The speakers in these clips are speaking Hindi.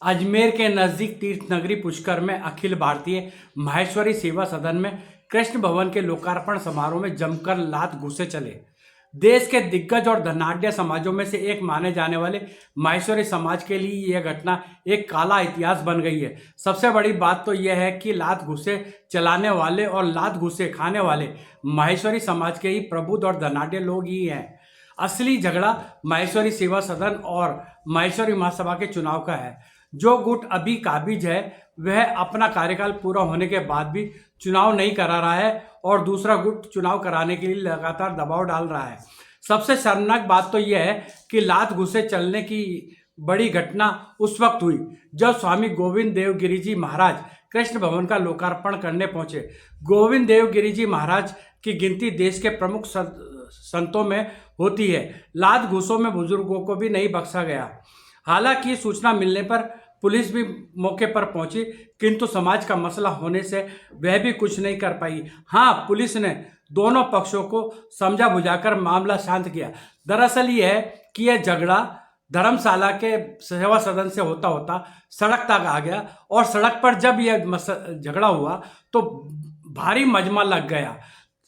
अजमेर के नजदीक तीर्थ नगरी पुष्कर में अखिल भारतीय माहेश्वरी सेवा सदन में कृष्ण भवन के लोकार्पण समारोह में जमकर लात घुसे चले। देश के दिग्गज और धनाढ्य समाजों में से एक माने जाने वाले माहेश्वरी समाज के लिए यह घटना एक काला इतिहास बन गई है। सबसे बड़ी बात तो यह है कि लात घुसे चलाने वाले और लात घुसे खाने वाले माहेश्वरी समाज के ही प्रबुद्ध और धनाढ्य लोग ही हैं। असली झगड़ा माहेश्वरी सेवा सदन और माहेश्वरी महासभा के चुनाव का है। जो गुट अभी काबिज है वह अपना कार्यकाल पूरा होने के बाद भी चुनाव नहीं करा रहा है और दूसरा गुट चुनाव कराने के लिए लगातार दबाव डाल रहा है। सबसे शर्मनाक बात तो यह है कि लात घुसे चलने की बड़ी घटना उस वक्त हुई जब स्वामी गोविंद देव गिरी जी महाराज कृष्ण भवन का लोकार्पण करने पहुंचे। गोविंद देव गिरी जी महाराज की गिनती देश के प्रमुख संतों में होती है। लात घूसों में बुजुर्गों को भी नहीं बख्शा गया। हालांकि सूचना मिलने पर पुलिस भी मौके पर पहुंची, किंतु समाज का मसला होने से वह भी कुछ नहीं कर पाई। हाँ, पुलिस ने दोनों पक्षों को समझा बुझाकर मामला शांत किया। दरअसल यह है कि यह झगड़ा धर्मशाला के सेवा सदन से होता होता सड़क तक आ गया और सड़क पर जब यह झगड़ा हुआ तो भारी मजमा लग गया।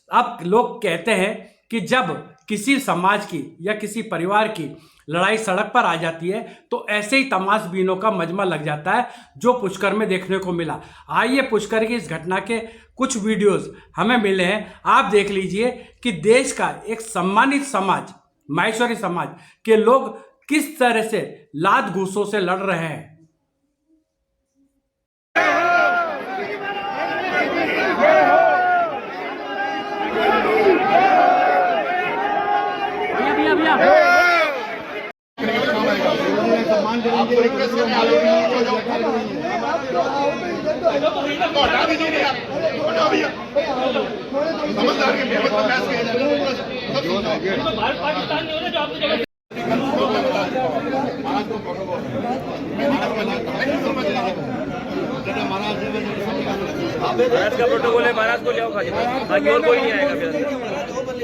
अब लोग कहते हैं कि जब किसी समाज की या किसी परिवार की लड़ाई सड़क पर आ जाती है तो ऐसे ही तमाशबीनों का मजमा लग जाता है, जो पुष्कर में देखने को मिला। आइए पुष्कर की इस घटना के कुछ वीडियोस हमें मिले हैं, आप देख लीजिए कि देश का एक सम्मानित समाज माहेश्वरी समाज के लोग किस तरह से लात घूसों से लड़ रहे हैं। भारत पाकिस्तान नहीं होना जो आपकी जगह महाराज का प्रोटोकॉल है। महाराज को ले आओ, बाकी और कोई नहीं आएगा।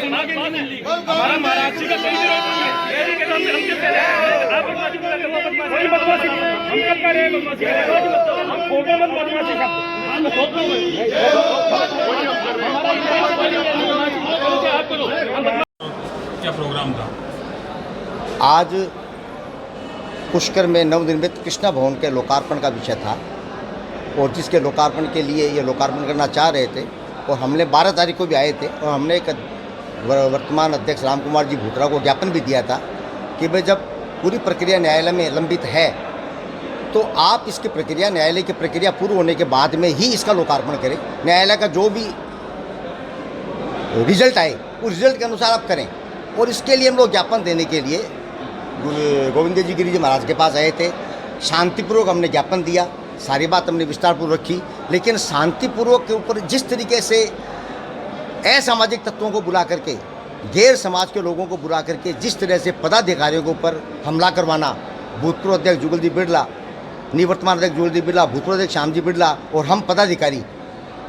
हमारा महाराष्ट्र का कोई विरोध नहीं है। ये नहीं कहता हम किससे रहे हैं। आप बदमाशी कर रहे हो, कोई बदमाशी नहीं है। हम कब कर रहे हैं बदमाशी? हम खोगे मत बदमाशी शब्द। क्या प्रोग्राम था आज? पुष्कर में नवनिर्मित कृष्णा भवन के लोकार्पण का विषय था और जिसके लोकार्पण के लिए ये लोकार्पण करना चाह रहे थे और हमने 12 तारीख को भी आए थे और हमने एक वर्तमान अध्यक्ष राम कुमार जी भूतरा को ज्ञापन भी दिया था कि भाई जब पूरी प्रक्रिया न्यायालय में लंबित है तो आप इसकी प्रक्रिया न्यायालय की प्रक्रिया पूर्ण होने के बाद में ही इसका लोकार्पण करें। न्यायालय का जो भी रिजल्ट आए उस रिजल्ट के अनुसार आप करें। और इसके लिए हम लोग ज्ञापन देने के लिए गोविंद जी गिरी जी महाराज के पास आए थे। शांतिपूर्वक हमने ज्ञापन दिया, सारी बात हमने विस्तारपूर्वक रखी, लेकिन शांतिपूर्वक के ऊपर जिस तरीके से असामाजिक तत्वों को बुला करके, गैर समाज के लोगों को बुला करके जिस तरह से पदाधिकारियों के ऊपर हमला करवाना, भूतपूर्व अध्यक्ष जुगल जी बिरला, निवर्तमान अध्यक्ष जुगल जी बिरला, भूतपूर्व अध्यक्ष श्याम जी बिरला और हम पदाधिकारी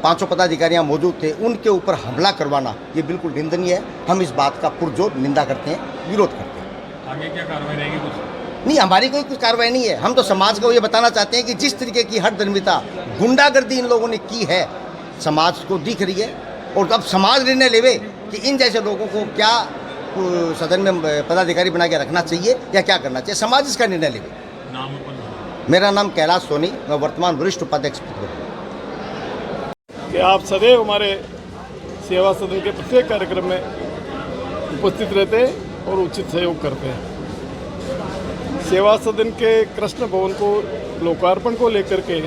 500 पदाधिकारियाँ मौजूद थे, उनके ऊपर हमला करवाना ये बिल्कुल निंदनीय है। हम इस बात का पुरजोर निंदा करते हैं, विरोध करते हैं। आगे क्या कार्रवाई रहेगी? कुछ नहीं, हमारी कोई कुछ कार्रवाई नहीं है। हम तो समाज को ये बताना चाहते हैं कि जिस तरीके की हठधर्मिता, गुंडागर्दी इन लोगों ने की है, समाज को दिख रही है। और अब समाज निर्णय लेवे कि इन जैसे लोगों को क्या सदन में पदाधिकारी बना के रखना चाहिए या क्या करना चाहिए। समाज इसका निर्णय लेवे। नाम अपन मेरा नाम कैलाश सोनी, मैं वर्तमान वरिष्ठ उपाध्यक्ष हूँ। कि आप सदैव हमारे सेवा सदन के प्रत्येक कार्यक्रम में उपस्थित रहते हैं और उचित सहयोग करते हैं। सेवा सदन के कृष्ण भवन को लोकार्पण को लेकर के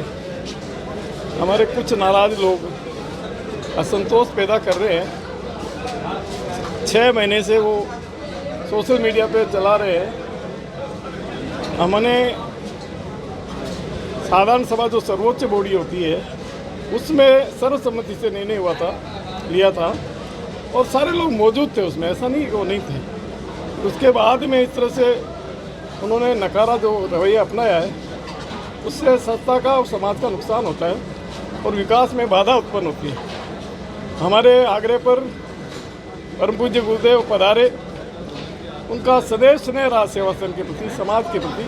हमारे कुछ नाराज लोग असंतोष पैदा कर रहे हैं। 6 महीने से वो सोशल मीडिया पे चला रहे हैं। हमने साधारण सभा जो सर्वोच्च बॉडी होती है उसमें सर्वसम्मति से निर्णय हुआ था, लिया था और सारे लोग मौजूद थे उसमें, ऐसा नहीं वो नहीं थे। उसके बाद में इस तरह से उन्होंने नकारा जो रवैया अपनाया है उससे संस्था का और समाज का नुकसान होता है और विकास में बाधा उत्पन्न होती है। हमारे आग्रह पर परम पूज्य गुरुदेव पधारे, उनका सदैव स्नेह रहा सेवा सदन के प्रति, समाज के प्रति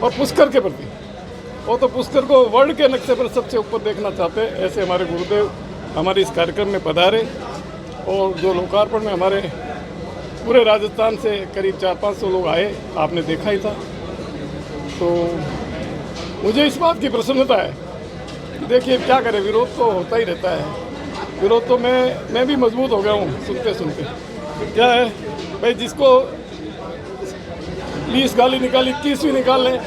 और पुष्कर के प्रति। वो तो पुष्कर को वर्ल्ड के नक्शे पर सबसे ऊपर देखना चाहते हैं। ऐसे हमारे गुरुदेव हमारे इस कार्यक्रम में पधारे और जो लोकार्पण में हमारे पूरे राजस्थान से करीब 400-500 लोग आए, आपने देखा ही था। तो मुझे इस बात की प्रसन्नता है। देखिए क्या करें, विरोध तो होता ही रहता है। विरोध तो मैं भी मजबूत हो गया हूँ सुनते सुनते। क्या है भाई, जिसको 20 गाली निकाली 21वीं निकाल लें,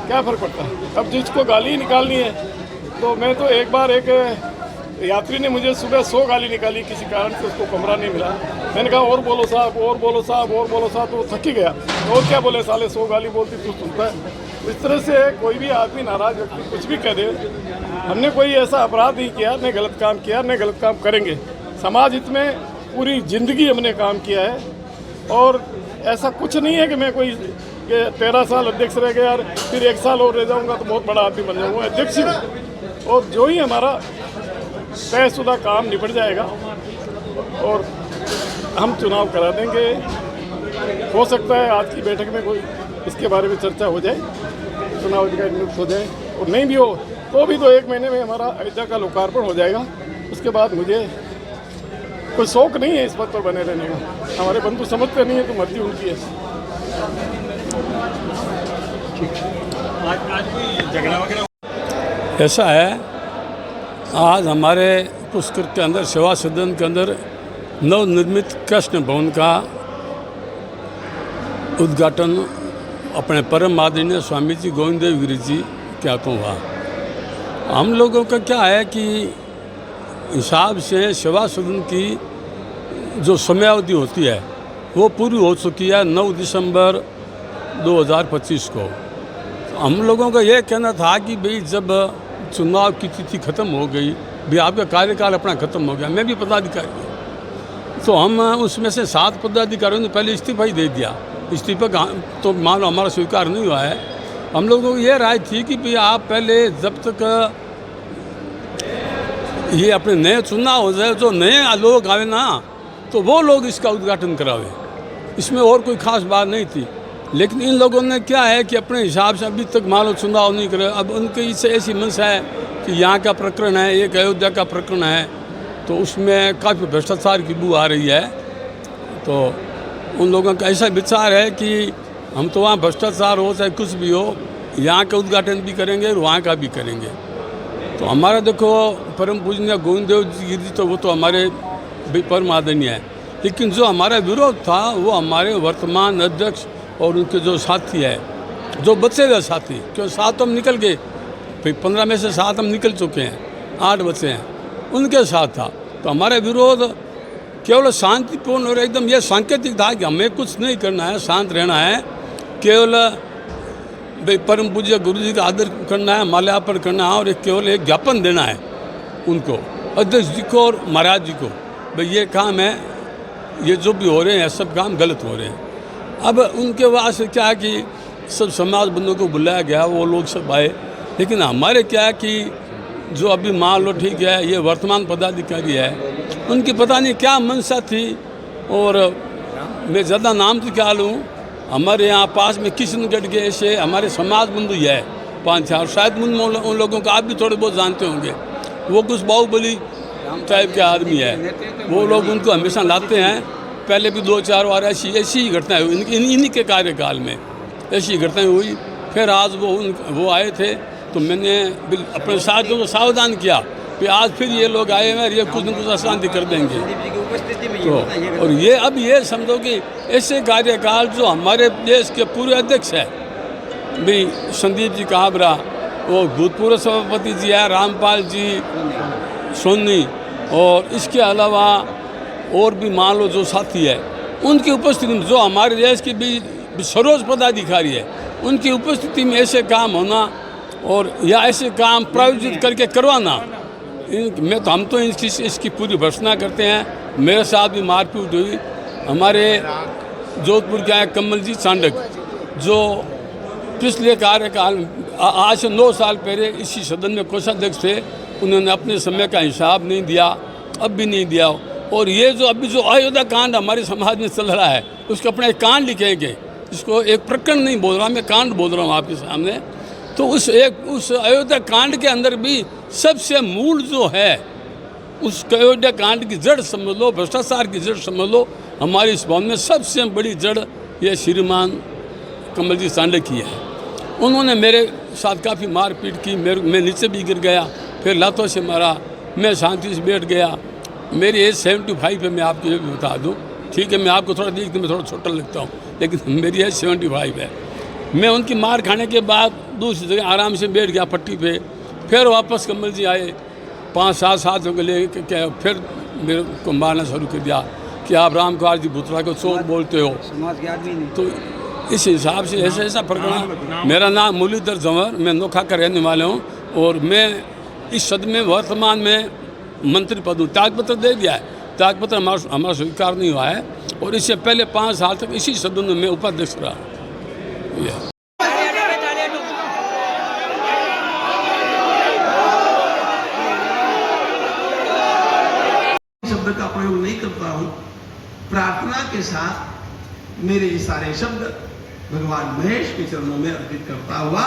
क्या फ़र्क पड़ता है। अब जिसको गाली ही निकालनी है तो मैं तो एक बार एक यात्री ने मुझे सुबह 100 गाली निकाली, किसी कारण से उसको कमरा नहीं मिला। मैंने कहा और बोलो साहब, और बोलो साहब, और बोलो साहब, तो वो थक ही गया। और क्या बोले साले, 100 गाली बोलती तू सुनता है। इस तरह से कोई भी आदमी, नाराज व्यक्ति कुछ भी कह दे हमने कोई ऐसा अपराध नहीं किया, न गलत काम किया, न गलत काम करेंगे। समाज हित में पूरी ज़िंदगी हमने काम किया है और ऐसा कुछ नहीं है कि मैं कोई 13 साल अध्यक्ष रह गया और फिर 1 साल और रह जाऊंगा तो बहुत बड़ा आदमी बन जाऊंगा। अध्यक्ष ही हूँ और जो ही हमारा तयशुदा काम निपट जाएगा और हम चुनाव करा देंगे। हो सकता है आज की बैठक में कोई इसके बारे में चर्चा हो जाए, चुनाव अधिकारी नियुक्त हो जाए, और नहीं भी हो तो भी तो 1 महीने में हमारा अयोध्या का लोकार्पण हो जाएगा। उसके बाद मुझे कोई शौक नहीं है इस पद पर बने रहने का। हमारे बंधु समझते नहीं है तो मर्जी उनकी है। आज कोई झगड़ा वगैरह ऐसा है, आज हमारे पुष्कर के अंदर सेवा सदन के अंदर नवनिर्मित कृष्ण भवन का उद्घाटन अपने परम आदरणीय स्वामी जी गोविंद देव गिरी जी के हाथों हुआ। हम लोगों का क्या है कि हिसाब से सेवा सदन की जो समयावधि होती है वो पूरी हो चुकी है 9 दिसंबर 2025 को। हम लोगों का ये कहना था कि भाई जब चुनाव की तिथि खत्म हो गई, भी आपका कार्यकाल अपना खत्म हो गया, मैं भी पदाधिकारी हूँ, तो हम उसमें से 7 पदाधिकारियों ने पहले इस्तीफा ही दे दिया। इस्तीफा तो मान लो हमारा स्वीकार नहीं हुआ है। हम लोगों को ये राय थी कि भाई आप पहले जब तक ये अपने नए चुनाव हो जाए, जो नए लोग आए ना, तो वो लोग इसका उद्घाटन करावे। इसमें और कोई खास बात नहीं थी। लेकिन इन लोगों ने क्या है कि अपने हिसाब से अभी तक मान लो चुनाव नहीं करे। अब उनकी इससे ऐसी मंशा है कि यहाँ का प्रकरण है, एक अयोध्या का प्रकरण है, तो उसमें काफ़ी भ्रष्टाचार की बू आ रही है। तो उन लोगों का ऐसा विचार है कि हम तो वहाँ भ्रष्टाचार हो चाहे कुछ भी हो, यहाँ का उद्घाटन भी करेंगे और वहाँ का भी करेंगे। तो हमारा देखो परम पूजनीय गोविंद देव गिरी जी, तो वो तो हमारे परम आदरणीय है। लेकिन जो हमारा विरोध था वो हमारे वर्तमान अध्यक्ष और उनके जो साथी है, जो बचे हुए साथी, क्यों 7 हम निकल गए, 15 में से 7 हम निकल चुके हैं, 8 बचे हैं, उनके साथ था। तो हमारा विरोध केवल शांतिपूर्ण और एकदम ये सांकेतिक था कि हमें कुछ नहीं करना है, शांत रहना है, केवल भाई परम पूज्य गुरु जी का आदर करना है, माल्यार्पण करना है और केवल एक ज्ञापन देना है उनको, अध्यक्ष जी को और महाराज जी को, भाई ये काम है, ये जो भी हो रहे हैं सब काम गलत हो रहे हैं। अब उनके वास्ते क्या है कि सब समाज बंधुओं को बुलाया गया, वो लोग सब आए। लेकिन हमारे क्या है कि जो अभी मान लो ठीक है, ये वर्तमान पदाधिकारी है, उनकी पता नहीं क्या मंशा थी। और मैं ज़्यादा नाम तो क्या लूँ, हमारे यहाँ पास में किशनगढ़ के ऐसे हमारे समाज बंधु है 5-4, शायद उन लोगों को आप भी थोड़े बहुत जानते होंगे। वो कुछ बाहुबली टाइप के आदमी है, वो लोग उनको हमेशा लाते हैं। पहले भी 2-4 बार ऐसी ही घटनाएं हुई इन्हीं के कार्यकाल में, ऐसी घटनाएं हुई। फिर आज वो आए थे तो मैंने अपने साथियों को सावधान किया कि आज फिर ये लोग आए हैं और ये कुछ न कुछ अशांति कर देंगे। तो और ये अब ये समझो कि ऐसे कार्यकाल जो हमारे देश के पूर्व अध्यक्ष है भी संदीप जी काबरा, वो भूतपूर्व सभापति जी है रामपाल जी सोनी, और इसके अलावा और भी मान लो जो साथी है, उनकी उपस्थिति में जो हमारे देश के भी सर्वोच्च पदाधिकारी है, उनकी उपस्थिति में ऐसे काम होना और या ऐसे काम प्रायोजित करके करवाना, हम तो इसकी पूरी भर्त्सना करते हैं। मेरे साथ भी मारपीट हुई। हमारे जोधपुर के हैं कमल जी चांडक, जो पिछले कार्यकाल आज से 9 साल पहले इसी सदन में कोषाध्यक्ष थे, उन्होंने अपने समय का हिसाब नहीं दिया, अब भी नहीं दिया। और ये जो अभी जो अयोध्या कांड हमारे समाज में चल रहा है, उसको अपना एक कांड लिखेंगे, इसको एक प्रकरण नहीं बोल रहा, मैं कांड बोल रहा हूँ आपके सामने। तो उस अयोध्या कांड के अंदर भी सबसे मूल जो है, उस अयोध्या कांड की जड़ समझ लो, भ्रष्टाचार की जड़ समझ लो, हमारे इस भवन में सबसे बड़ी जड़ ये श्रीमान कमल जी चांडक की है। उन्होंने मेरे साथ काफ़ी मारपीट की, मैं नीचे भी गिर गया, फिर लातों से मारा, मैं शांति से बैठ गया। मेरी एज 75 है, मैं आपको ये भी बता दूं, ठीक है, मैं आपको थोड़ा देखते मैं थोड़ा छोटा लगता हूँ, लेकिन मेरी एज 75 है। मैं उनकी मार खाने के बाद दूसरी जगह आराम से बैठ गया पट्टी पे। फिर वापस कमल जी आए 5-7 साथियों को ले के, फिर मेरे को मारना शुरू कर दिया कि आप राम कुमार जी भुतरा को चोर बोलते हो। तो इस हिसाब से ऐसा प्रकरण। मेरा नाम मुरलीधर जंवर, मैं नोखा का रहने वाला हूँ और मैं इस सदन में वर्तमान में मंत्री पद त्यागपत्र दे दिया है। त्यागपत्र हमारा स्वीकार नहीं हुआ है और इससे पहले 5 साल तक इसी सदन में उपाध्यक्ष रहा। शब्द का प्रयोग नहीं करता हूं। प्रार्थना के साथ मेरे ये सारे शब्द भगवान महेश के चरणों में अर्पित करता हुआ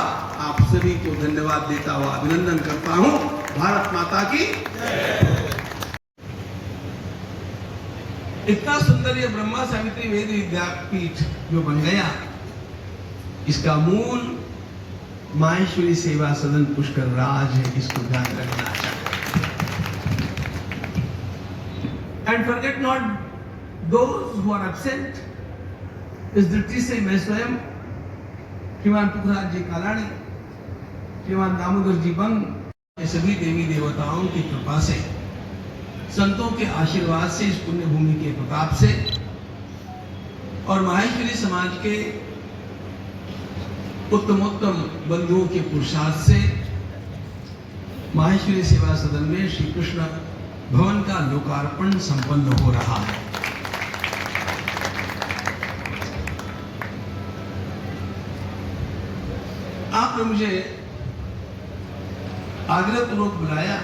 आप सभी को धन्यवाद देता हुआ अभिनंदन करता हूं। भारत माता की। इतना सुंदर ये ब्रह्मा सावित्री वेद विद्यापीठ जो बन गया, इसका मूल माहेश्वरी सेवा सदन पुष्कर राज है। इसको ध्यान रखना चाहिए। And forget not those who are absent. इस दृष्टि से मैं स्वयं श्रीमान पुखराज जी कालाणी, श्रीमान दामोदर जी बंग, ये सभी देवी देवताओं की कृपा से, संतों के आशीर्वाद से, इस पुण्य भूमि के प्रताप से और माहेश्वरी समाज के उत्तमोत्तम बंधुओं के पुरुषार्थ से माहेश्वरी सेवा सदन में श्री कृष्ण भवन का लोकार्पण संपन्न हो रहा है। आपने मुझे आग्रहपूर्वक बुलाया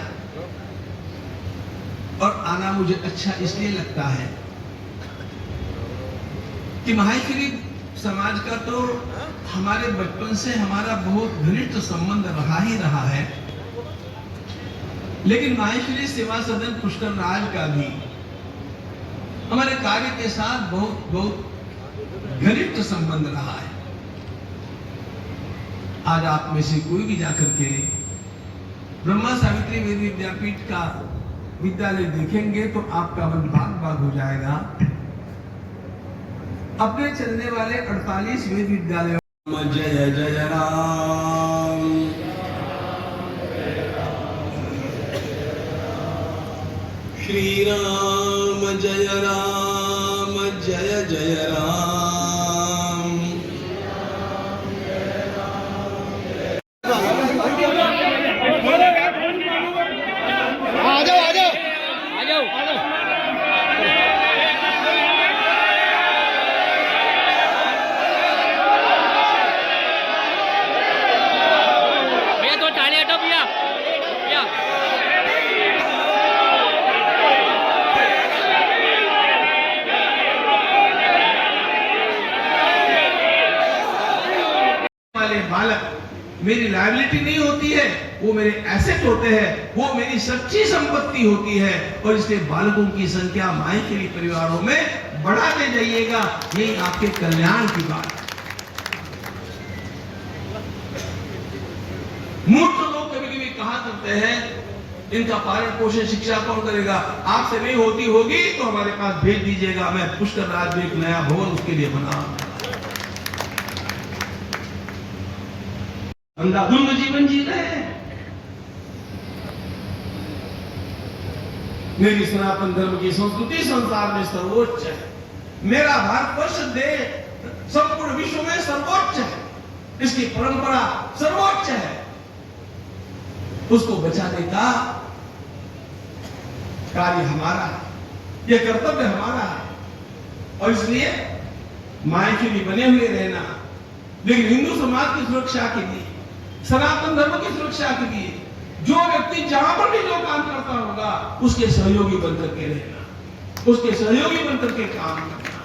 और आना मुझे अच्छा इसलिए लगता है कि माहेश्वरी समाज का तो हमारे बचपन से हमारा बहुत घनिष्ठ संबंध रहा ही रहा है, लेकिन माहेश्वरी सेवा सदन पुष्कर राज का भी हमारे कार्य के साथ बहुत बहुत घनिष्ठ संबंध रहा है। आज आप में से कोई भी जाकर के ब्रह्मा सावित्री वेद विद्यापीठ का विद्यालय देखेंगे तो आपका मन बाग बाग हो जाएगा। अपने चलने वाले 48 वेद विद्यालयों जय जय राम, श्री राम जय राम, जय जय राम। बालक मेरी लायबिलिटी नहीं होती है, वो मेरे एसेट होते हैं, वो मेरी सच्ची संपत्ति होती है। और इसलिए बालकों की संख्या माहेश्वरी परिवारों में बढ़ाते जाइएगा, यही आपके कल्याण की बात है। मूर्ख लोग कभी कभी कहा करते हैं इनका पालन पोषण शिक्षा कौन करेगा, आपसे नहीं होती होगी तो हमारे पास भेज दीजिएगा, मैं पुष्कर राज में एक नया भवन उसके लिए बना। अंधाधुंध जीवन जी रहे हैं। मेरी सनातन धर्म की संस्कृति संसार में सर्वोच्च है। मेरा भारतवर्ष देश संपूर्ण विश्व में सर्वोच्च है। इसकी परंपरा सर्वोच्च है। उसको बचाने का कार्य हमारा है, यह कर्तव्य हमारा है। और इसलिए माहेश्वरी बने हुए रहना, लेकिन हिंदू समाज की सुरक्षा के लिए, सनातन धर्म की सुरक्षा के लिए जो व्यक्ति जहां पर भी जो काम करता होगा उसके सहयोगी बनकर के रहना, उसके सहयोगी बनकर के काम करना।